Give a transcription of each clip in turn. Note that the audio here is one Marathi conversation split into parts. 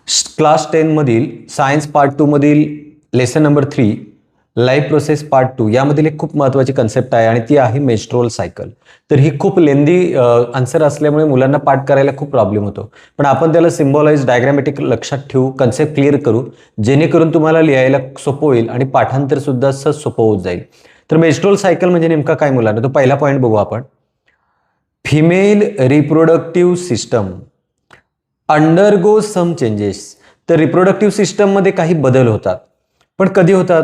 क्लास 10 मधील सायन्स पार्ट 2 मधील lesson number 3 life process part 2 यामधील एक खूप महत्त्वाची कन्सेप्ट आहे आणि ती आहे मेन्स्ट्रुअल सायकल. तर ही खूप लेंदी आन्सर असल्यामुळे मुलांना पाठ करायला खूप प्रॉब्लेम होतो, पण आपण त्याला सिम्बॉलाइज डायग्रामॅटिक लक्षात ठेवू, कन्सेप्ट क्लिअर करू, जेणेकरून तुम्हाला लिहायला सोपं होईल आणि पाठांतर सुद्धा सहज सोपं होत जाईल. तर मेन्स्ट्रुअल सायकल म्हणजे नेमका काय मुलांना, तो पहिला पॉईंट बघू आपण. Female reproductive system undergo some changes. तर रिप्रोडक्टिव्ह सिस्टममध्ये काही बदल होतात, पण कधी होतात?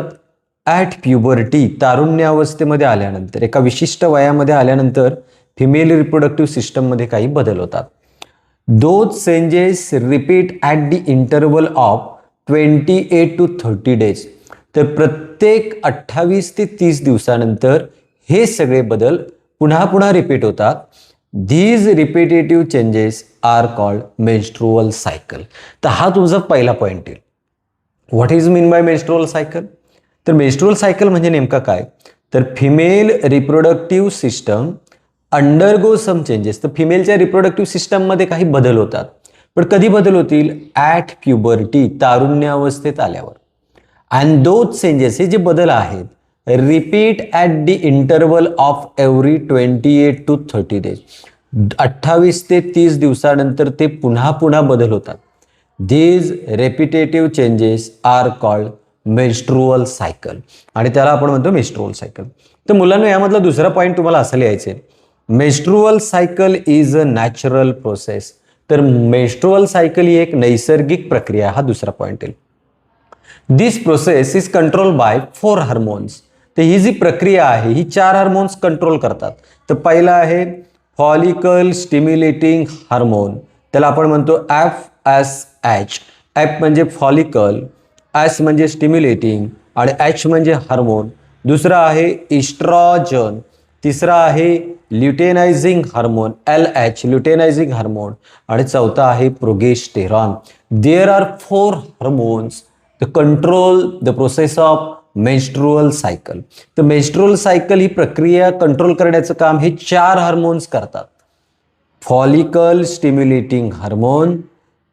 ॲट प्युबर्टी, तारुण्यावस्थेमध्ये आल्यानंतर, एका विशिष्ट वयामध्ये आल्यानंतर फिमेल रिप्रोडक्टिव्ह सिस्टममध्ये काही बदल होतात. Those changes repeat at the interval of 28 to 30 days. तर प्रत्येक 28 ते 30 दिवसानंतर हे सगळे बदल पुन्हा पुन्हा रिपीट होतात. These repetitive changes are called menstrual cycle. तर हा तुमचा पहिला पॉइंट आहे. What is mean by menstrual cycle? तर मेन्स्ट्रुअल सायकल म्हणजे नेमका काय? तर female reproductive system undergo some changes. तर फिमेलच्या रिप्रोडक्टिव्ह सिस्टममध्ये काही बदल होतात, पण कधी बदल होतील? ॲट प्युबर्टी, तारुण्यावस्थेत आल्यावर. अँड दोज चेंजेस, हे जे बदल आहेत, repeat at the interval of every 28 to 30 days. 28 ते 30 दिवसानंतर ते पुन्हा पुन्हा बदल होतात. These repetitive changes are called menstrual cycle, आणि त्याला आपण म्हणतो मेन्स्ट्रुअल सायकल. तर मुलांना यामधला दुसरा पॉईंट तुम्हाला असं लिहायचं आहे, menstrual cycle is a natural process. तर मेन्स्ट्रुअल सायकल ही एक नैसर्गिक प्रक्रिया, हा दुसरा पॉईंट आहे. This process is control by 4 hormones. तर ही जी प्रक्रिया आहे ही 4 हार्मोन्स कंट्रोल करतात. तर पहिला आहे फॉलिकल स्टिम्युलेटिंग हार्मोन, त्याला आपण म्हणतो FSH. F म्हणजे फॉलिकल, S म्हणजे स्टिम्युलेटिंग आणि H म्हणजे हार्मोन. दुसरा आहे इस्ट्रोजन, तिसरा आहे luteinizing hormone LH, luteinizing hormone, आणि चौथा आहे progesterone. There are 4 hormones the control the process of menstrual cycle. तर मेन्स्ट्रुअल सायकल ही प्रक्रिया कंट्रोल करण्याचं काम हे 4 हार्मोन्स करतात. Follicle stimulating hormone,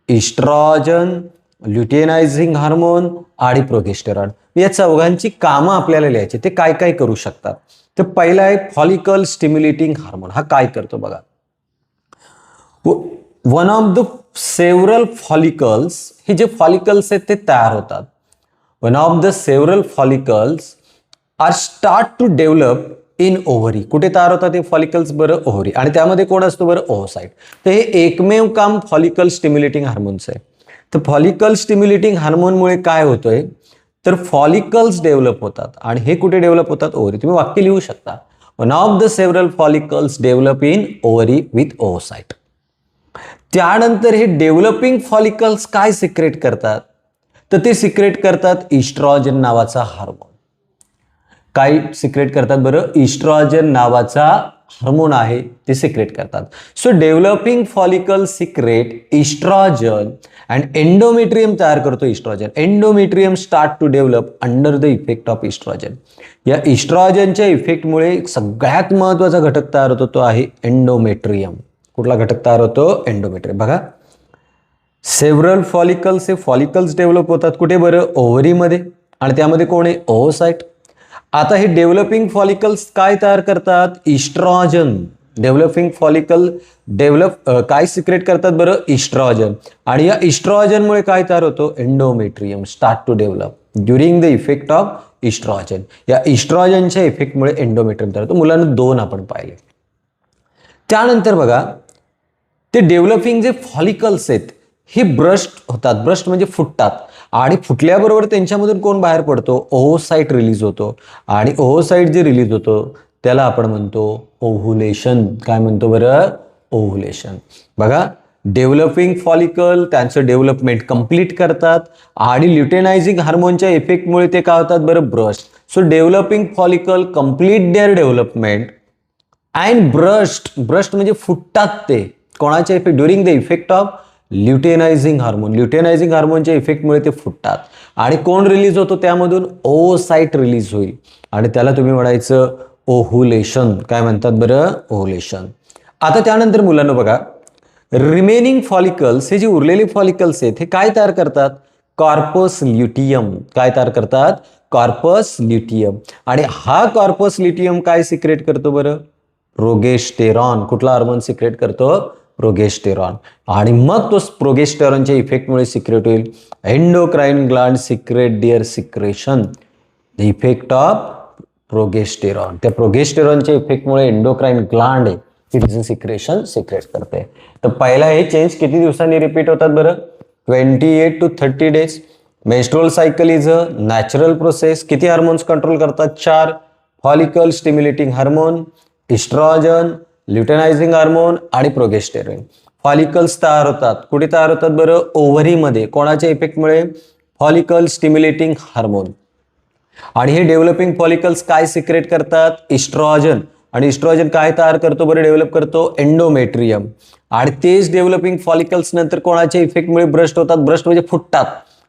estrogen, luteinizing hormone आणि प्रोगेस्टेरॉन. या चौघांची कामं आपल्याला लिहायची, ते काय काय करू शकतात. तर पहिला आहे फॉलिकल स्टिम्युलेटिंग हार्मोन. हा काय करतो बघा. One of the several follicles, हे जे फॉलिकल्स आहेत ते तयार होतात. One of the several follicles are start to develop in ovary. कुठे तयार होतात हे फॉलिकल्स? बरं, ओव्हरी. आणि त्यामध्ये कोण असतो? बरं, ओव्होसाइट. तर हे एकमेव काम फॉलिकल स्टिम्युलेटिंग हार्मोनचं आहे. तर फॉलिकल स्टिम्युलेटिंग हार्मोनमुळे काय होतंय? तर फॉलिकल्स डेव्हलप होतात, आणि हे कुठे डेव्हलप होतात? ओव्हरी. तुम्ही वाक्य लिहू शकता, one of the several follicles develop in ovary with ovocyte. त्यानंतर हे डेव्हलपिंग फॉलिकल्स काय सिक्रेट करतात? तर ते सिक्रेट करतात इस्ट्रोजन नावाचा हार्मोन. काय सिक्रेट करतात? बरं, इस्ट्रोजन नावाचा हार्मोन आहे ते सिक्रेट करतात. So developing follicle secrete oestrogen and endometrium तयार करतो oestrogen. Endometrium start to develop under the effect of oestrogen. या इस्ट्रोजनच्या इफेक्टमुळे सगळ्यात महत्त्वाचा घटक तयार होतो, तो आहे एंडोमेट्रियम. कुठला घटक तयार होतो? एंडोमेट्रियम. बघा, सेव्हरल फॉलिकल्स, हे फॉलिकल्स डेव्हलप होतात कुठे? बरं, ओव्हरीमध्ये, आणि त्यामध्ये कोण आहे? ओव्होसाइट. आता हे डेव्हलपिंग फॉलिकल्स काय तयार करतात? इस्ट्रोजन. डेव्हलपिंग फॉलिकल काय सिक्रेट करतात? बरं, इस्ट्रोजन. आणि या इस्ट्रोजनमुळे काय तयार होतो? Endometrium start to develop during the effect of oestrogen. या इस्ट्रोजनच्या इफेक्टमुळे एंडोमेट्रियम तयार होतो. मुलांना 2 आपण पाहिले. त्यानंतर बघा, ते डेव्हलपिंग जे फॉलिकल्स आहेत हे ब्रस्ट होतात. ब्रस्ट म्हणजे फुटतात, आणि फुटल्याबरोबर त्यांच्यामधून कोण बाहेर पडतो? ओव्होसाइट रिलीज होतो, आणि ओव्होसाइट जे रिलीज होतो त्याला आपण म्हणतो ओव्हुलेशन. काय म्हणतो बरं? ओव्हुलेशन. बघा, डेव्हलपिंग फॉलिकल त्यांचं डेव्हलपमेंट कंप्लीट करतात, आणि ल्युटेनायझिंग हार्मोनच्या इफेक्टमुळे ते काय होतात? बरं, burst. So developing follicle complete their development and burst म्हणजे फुटतात ते कोणाच्या effect? During the effect of luteinizing hormone. Luteinizing हार्मोनच्या इफेक्टमुळे ते फुटतात, आणि कोण रिलीज होतो त्यामधून? ओव्होसाइट रिलीज होईल, आणि त्याला तुम्ही म्हणायचं ओव्हुलेशन. काय म्हणतात बरं? ओव्हुलेशन. आता त्यानंतर मुलांना बघा, रिमेनिंग फॉलिकल्स, हे जे उरलेले फॉलिकल्स आहेत हे काय तयार करतात? Corpus luteum. काय तयार करतात? Corpus luteum. आणि हा कॉर्पस ल्युटियम काय सिक्रेट करतो बरं? प्रोगेस्टेरॉन. कुठला हार्मोन सिक्रेट करतो? प्रोगेस्टेरॉन. आणि मग तो प्रोगेस्टेरॉनच्या इफेक्टमुळे सिक्रेट होईल endocrine gland secrete their secretion. The effect of progesterone. त्या प्रोगेस्टेरॉनच्या इफेक्टमुळे एंडोक्राइन ग्लँड आहे तिचं सिक्रेशन सिक्रेट करते. तर पहिला हे चेंज किती दिवसांनी रिपीट होतात बरं? 28 to 30 days. Menstrual cycle is a natural process. किती हार्मोन्स कंट्रोल करतात? 4. फॉलिकल स्टिम्युलेटिंग हार्मोन, इस्ट्रॉजन, ल्युटेनायझिंग हार्मोन आणि प्रोगेस्टेरॉन. फॉलिकल्स तयार होतात. कुठे तयार होतात बरं? ओव्हरीमध्ये. कोणाच्या इफेक्टमुळे? Follicle stimulating hormone. आणि हे डेव्हलपिंग फॉलिकल्स काय सिक्रेट करतात? इस्ट्रॉजन. आणि इस्ट्रॉजन काय तयार करतो बरं? डेव्हलप करतो एंडोमेट्रियम. आणि तेच डेव्हलपिंग फॉलिकल्स नंतर कोणाच्या इफेक्टमुळे ब्रस्ट होतात? ब्रस्ट म्हणजे फुटतात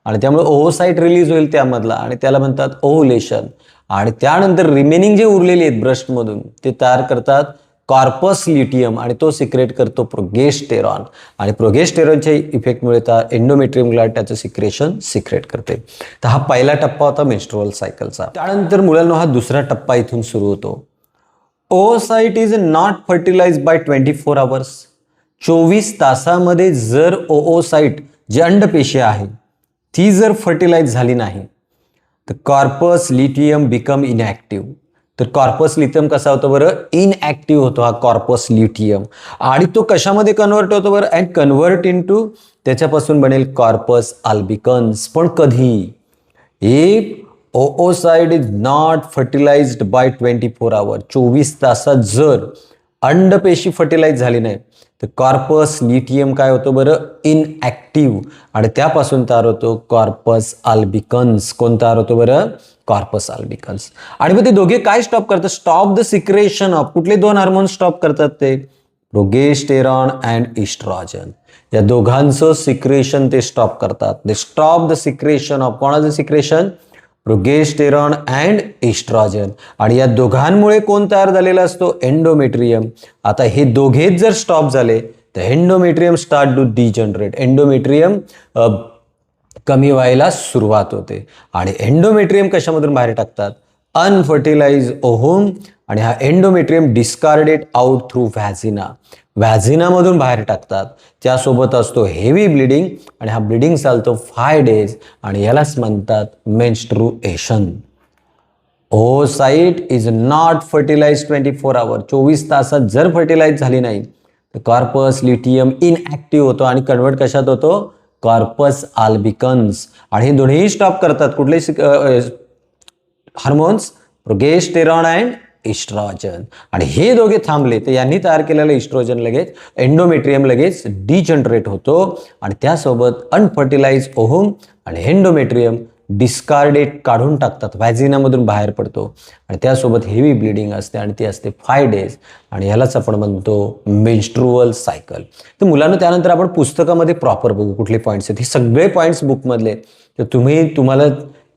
आणि त्यामुळे ओव्होसाइट रिलीज होईल त्यामधला आणि त्याला म्हणतात ओव्हुलेशन. आणि त्यानंतर रिमेनिंग जे उरलेले आहेत ब्रस्टमधून ते तयार करतात कॉर्पस ल्युटियम आणि तो सिक्रेट करतो प्रोगेस्टेरॉन. आणि प्रोगेस्टेरॉनच्या इफेक्टमुळे एंडोमेट्रियम ग्लँड त्याचं सिक्रेशन सिक्रेट करते. तर हा पहिला टप्पा होता मेन्स्ट्रुअल सायकलचा. त्यानंतर मुलांना हा दुसरा टप्पा इथून सुरू होतो. Ovocyte is not fertilize by 24 hours. 24 तासामध्ये जर ओओसाइट जी अंडपेशी आहे ती जर फर्टिलाइज झाली नाही तर कॉर्पस ल्युटियम बिकम इनॅक्टिव्ह. तर कॉर्पस ल्युटियम कसा होतो बरं? इनॅक्टिव्ह होतो हा कॉर्पस ल्युटियम. आणि तो कशामध्ये कन्वर्ट होतो बरं? अँड कन्वर्ट इनटू त्याच्यापासून बनेल कॉर्पस अल्बिकन्स. पण कधी? If oocyte is not fertilized by 24 hours. 24 तासात जर अंडपेशी फर्टिलाइज झाली नाही तर कॉर्पस ल्युटियम काय होतो बरं? इनॲक्टिव्ह. आणि त्यापासून तयार होतो कॉर्पस अल्बिकन्स. कोण तयार होतो बरं? Corpus albicans. आणि मग ते दोघे काय स्टॉप करतात? स्टॉप द सिक्रेशन ऑफ कुठले दोन हार्मोन स्टॉप करतात ते? Progesterone and estrogen. या दोघांचं सिक्रेशन ते स्टॉप करतात. They stop the secretion of कोणाचं सिक्रेशन? Progesterone and estrogen. आणि या दोघांमुळे कोण तयार झालेला असतो? एंडोमेट्रियम. आता हे दोघेच जर स्टॉप झाले तर endometrium start to degenerate. Endometrium कमी व्हायला सुरुवात होते. आणि एंडोमेट्रियम कशामधून बाहेर टाकतात? Unfertilise ovum. आणि हा endometrium discarded out through vagina. व्हॅजिनामधून बाहेर टाकतात. त्यासोबत असतो हेवी ब्लिडिंग आणि हा ब्लिडिंग चालतो 5 days आणि यालाच म्हणतात menstruation. Ovocyte is not fertilize 24 hours. 24 तासात जर फर्टिलाइज झाली नाही तर कॉर्पस ल्युटियम इनॲक्टिव्ह होतो आणि कन्वर्ट कशात होतो? Corpus albicans. आणि हे दोन्ही स्टॉप करतात कुठले हार्मोन्स? Progesterone and estrogen. आणि हे दोघे थांबले तर यांनी तयार केलेलं इस्ट्रोजन लगेच एंडोमेट्रियम लगेच डिजनरेट होतो आणि त्यासोबत अनफर्टिलाइज ओव्हम आणि एंडोमेट्रियम डिस्कार्डेड काढून टाकतात. व्हॅजिनामधून बाहेर पडतो आणि त्यासोबत हेवी ब्लिडिंग असते आणि ती असते 5 days आणि ह्यालाच आपण म्हणतो मेन्स्ट्रुअल सायकल. तर मुलांना त्यानंतर आपण पुस्तकामध्ये प्रॉपर बघू कुठले पॉईंट्स आहेत. हे सगळे पॉईंट्स बुकमधले. तर तुम्हाला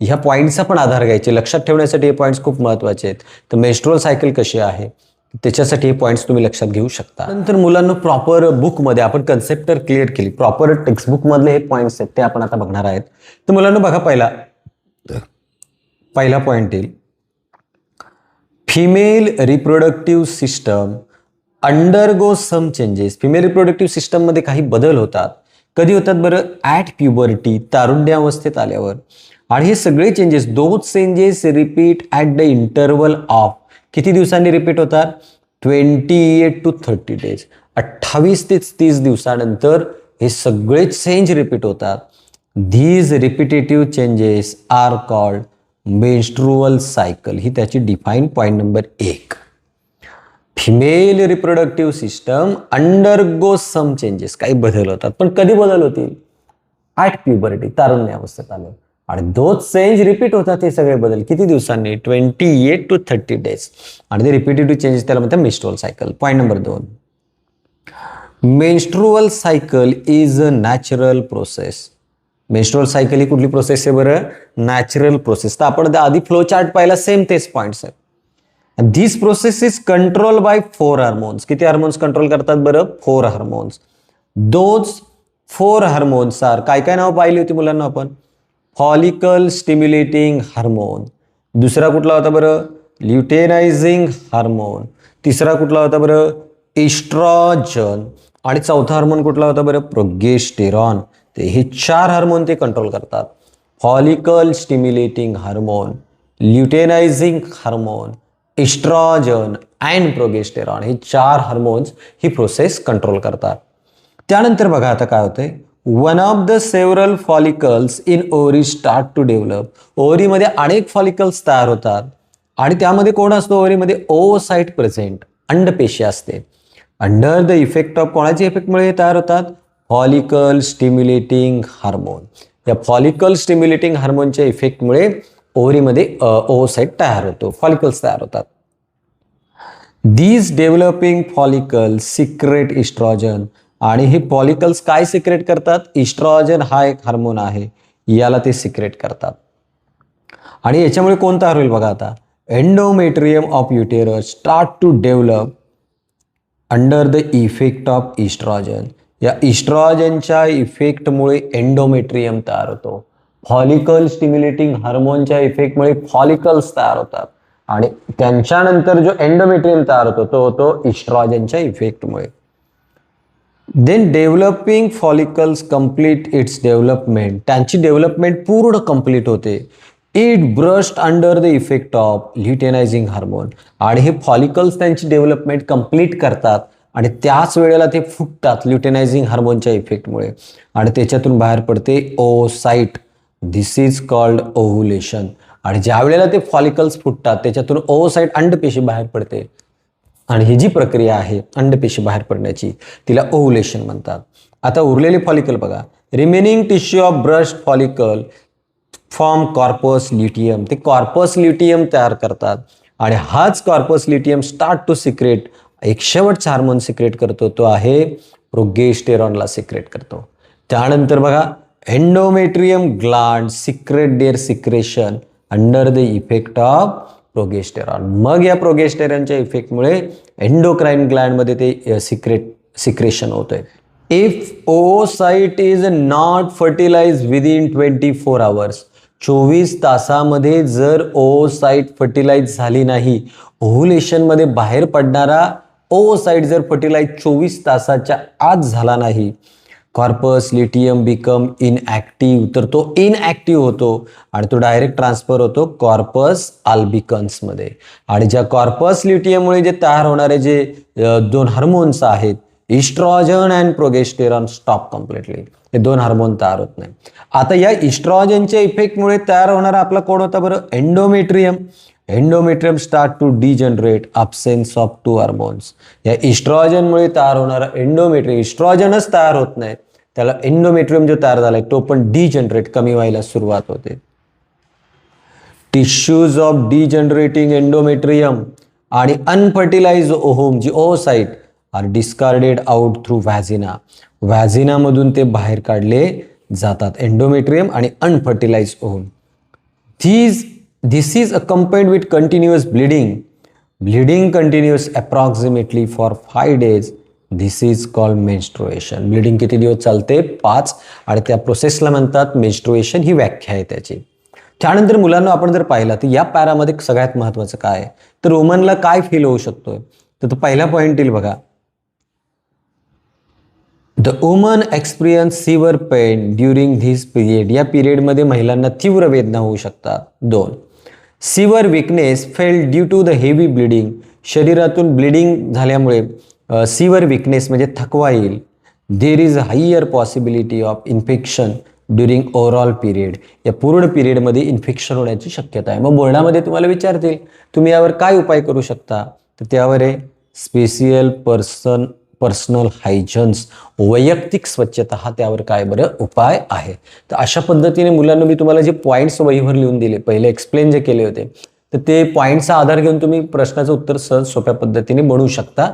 ह्या पॉईंट्सचा पण आधार घ्यायचे. लक्षात ठेवण्यासाठी हे पॉईंट्स खूप महत्त्वाचे आहेत. तर मेन्स्ट्रुअल सायकल कशी आहे त्याच्यासाठी हे पॉईंट्स तुम्ही लक्षात घेऊ शकता. नंतर मुलांना प्रॉपर बुकमध्ये आपण कन्सेप्ट तर क्लिअर केली. प्रॉपर टेक्स्टबुकमधले हे पॉईंट्स आहेत ते आपण आता बघणार आहेत. तर मुलांना बघा पहिला पॉईंट येईल female reproductive system undergo some changes. Female reproductive सिस्टममध्ये काही बदल होतात. कधी होतात बरं? ॲट प्युबर्टी, तारुण्यावस्थेत आल्यावर. आणि हे सगळे changes those changes repeat at the interval of किती दिवसांनी रिपीट होतात? 28 to 30 days. 28 ते 30 दिवसानंतर हे सगळे चेंज रिपीट होतात. These repetitive changes are called menstrual cycle. ही त्याची define point number 1. Female reproductive system undergo some changes. काही बदल होतात पण कधी बदल होतील? ॲट प्युबर्टी, तारुण्यावस्थेत आलं. आणि दोज चेंज रिपीट होतात हे सगळे बदल किती दिवसांनी? 28 to 30 days. आणि ते रिपिटेटिव्ह चेंजेस त्याला म्हणतात menstrual cycle. Point number 2. Menstrual cycle is a natural process. Menstrual cycle ही कुठली प्रोसेस आहे बरं? Natural process. तर आपण आधी फ्लो चार्ट पाहिला सेम तेच पॉईंट्स आहेत. This process is control by 4 hormones. किती हार्मोन्स कंट्रोल करतात बरं? 4 हार्मोन्स. दोज 4 हार्मोन्स आर, काय काय नाव पाहिली होती मुलांना आपण? फॉलिकल स्टिम्युलेटिंग हार्मोन, दुसरा कुठला होता बरं? ल्युटेनायझिंग हार्मोन, तिसरा कुठला होता बरं? इस्ट्रॉजन, आणि चौथा हार्मोन कुठला होता बरं? प्रोगेस्टेरॉन. ते हे 4 हार्मोन ते कंट्रोल करतात. Follicle stimulating hormone, luteinizing hormone, estrogen and progesterone, हे 4 हार्मोन्स ही प्रोसेस कंट्रोल करतात. त्यानंतर बघा आता काय होतंय, one of the several follicles in ovary start to develop. ओव्हरीमध्ये अनेक फॉलिकल्स तयार होतात आणि त्यामध्ये कोण असतो? ओव्हरीमध्ये ओओसाइट प्रेझेंट, अंडपेशी असते. अंडर द इफेक्ट ऑफ, कोणाच्या इफेक्टमुळे तयार होतात? Follicle stimulating hormone. या फॉलिकल स्टिम्युलेटिंग हार्मोनच्या इफेक्टमुळे ओव्हरीमध्ये ओओसाइट तयार होतो, फॉलिकल्स तयार होतात. दीज डेव्हलपिंग फॉलिकल्स सिक्रेट इस्ट्रॉजन, आणि हे फॉलिकल्स काय सिक्रेट करतात? इस्ट्रॉजन हा एक हार्मोन आहे, याला ते सिक्रेट करतात. आणि याच्यामुळे कोणता होईल बघा आता, endometrium of uterus start to develop under the effect of estrogen. या इस्ट्रॉजनच्या इफेक्टमुळे एंडोमेट्रियम तयार होतो. फॉलिकल स्टिम्युलेटिंग हार्मोनच्या इफेक्टमुळे फॉलिकल्स तयार होतात आणि त्यांच्यानंतर जो एंडोमेट्रियम तयार होतो तो होतो इस्ट्रॉजनच्या इफेक्टमुळे. Then developing follicles complete its development, त्यांची डेव्हलपमेंट पूर्ण कंप्लीट होते. It burst under the effect of luteinizing hormone, आणि हे फॉलिकल्स त्यांची डेव्हलपमेंट कंप्लीट करतात आणि त्याच वेळेला ते फुटतात ल्युटेनायझिंग हार्मोनच्या इफेक्टमुळे आणि त्याच्यातून बाहेर पडते oocyte. This is called ovulation. आणि ज्या वेळेला ते फॉलिकल्स फुटतात त्याच्यातून ओसाइट अंडपेशी बाहेर पडते आणि ही जी प्रक्रिया आहे अंडपेशी बाहेर पडण्याची तिला ओव्हुलेशन म्हणतात. आता उरलेले फॉलिकल बघा, remaining tissue of burst follicle form corpus luteum. ते कॉर्पस ल्युटियम तयार करतात आणि हाच corpus luteum start to secrete एक शेवटचा हार्मोन सिक्रेट करतो, तो आहे प्रोगेस्टेरॉनला सिक्रेट करतो. त्यानंतर बघा, endometrium gland secrete their secretion under the effect of progesterone. मग या प्रोगेस्टेरॉनच्या इफेक्टमुळे एंडोक्राइन ग्लँडमध्ये ते सिक्रेशन होतंय. If oocyte is not fertilize within 24 hours, 24 तासामध्ये जर ओओसाइट फर्टिलाइज झाली नाही, ओव्हुलेशनमध्ये बाहेर पडणारा ओओसाइट जर फर्टिलाइज 24 तासाच्या आत झाला नाही, कॉर्पस ल्युटियम बिकम इनॲक्टिव्ह, तर तो इनॲक्टिव्ह होतो आणि तो डायरेक्ट ट्रान्सफर होतो कॉर्पस आल्बिकन्समध्ये. आणि ज्या कॉर्पस ल्युटियममुळे जे तयार होणारे जे 2 हार्मोन्स आहेत, इस्ट्रॉजन अँड प्रोगेस्टेरॉन, स्टॉप कम्प्लिटली. हे 2 हार्मोन तयार होत नाही. आता या इस्ट्रॉजनच्या इफेक्टमुळे तयार होणारा आपला कोण होता बरं? Endometrium. Endometrium start to degenerate, absence of 2 hormones. या इस्ट्रॉजनमुळे तयार होणारा एंडोमेट्रियम, इस्ट्रॉजनच तयार होत नाही, त्याला एंडोमेट्रियम जो तयार झालाय तो पण डिजनरेट, कमी व्हायला सुरुवात होते. टिश्यूज ऑफ डिजनरेटिंग एंडोमेट्रियम आणि अनफर्टिलाइज ओव्हम जी oocyte are discarded out through vagina. व्हॅजिनामधून ते बाहेर काढले जातात, एंडोमेट्रियम आणि unfertilize ovum. This is accompanied with continuous bleeding. Bleeding continues approximately for 5 days. This is called menstruation. Bleeding किती दिवस चालते? 5. आणि त्या प्रोसेसला म्हणतात मेन्स्ट्रुएशन, ही व्याख्या आहे त्याची. त्यानंतर मुलांना आपण जर पाहिला तर या पॅरामध्ये सगळ्यात महत्त्वाचं काय आहे, तर वुमनला काय फील होऊ शकतोय, तर तो पहिला पॉईंट येईल बघा. The woman experience severe pain during this period. या पिरियडमध्ये महिलांना तीव्र वेदना होऊ शकतात. 2. Severe weakness felt due to the heavy bleeding. शरीरातून ब्लिडिंग झाल्यामुळे सिव्हिअर विकनेस म्हणजे थकवा येईल. There is higher possibility of infection during overall period. या पूर्ण पिरियडमध्ये इन्फेक्शन होण्याची शक्यता आहे. मग बोर्डामध्ये तुम्हाला विचारतील तुम्ही यावर काय उपाय करू शकता, तर त्यावर आहे स्पेसियल पर्सनल हायजन्स, वैयक्तिक स्वच्छता, हा त्यावर काय बरं उपाय आहे. तर अशा पद्धतीने मुलांना मी तुम्हाला जे पॉईंट्स वहीवर लिहून दिले, पहिले एक्सप्लेन जे केले होते, तर ते पॉईंटचा आधार घेऊन तुम्ही प्रश्नाचं उत्तर सहज सोप्या पद्धतीने बनवू शकता.